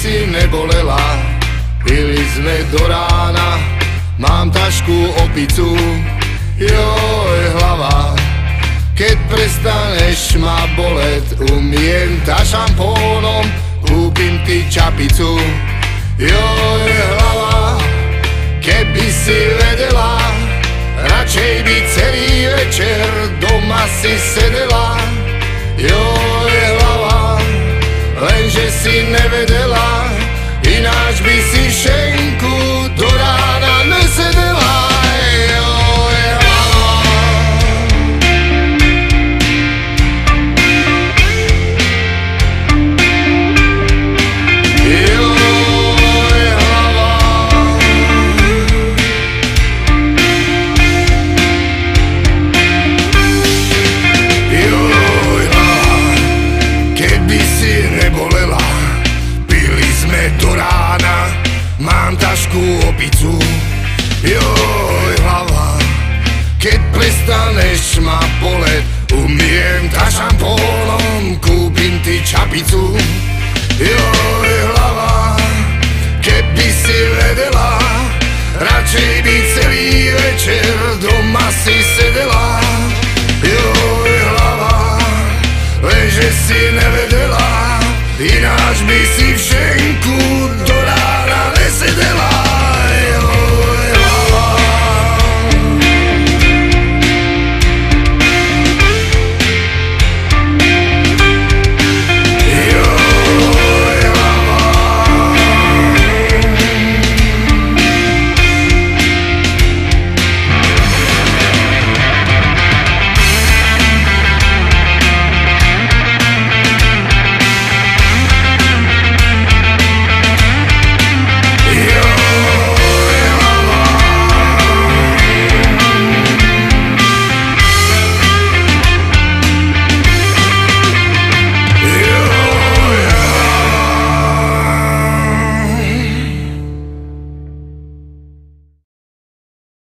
si nebolela. Pili sme do rána, mám tašku opicu, joj hlava. Keď prestaneš ma bolet, umiem ta šampónom, kúpim ti čapicu, joj hlava. Keby si vedela, radšej by celý večer doma si sedela, joj hlava. Lenže si nevedela, ináč by si šenku do rána nesedela, joj hlava. Joj hlava. Joj hlava. Keby si nebolela, pili sme do rána, mám tašku opicu, joj hlava. Keď prestaneš ma bolet, umiem ta šampónom, kúpim ti čapicu, joj hlava. Keby si vedela, radšej by celý večer doma si sedela,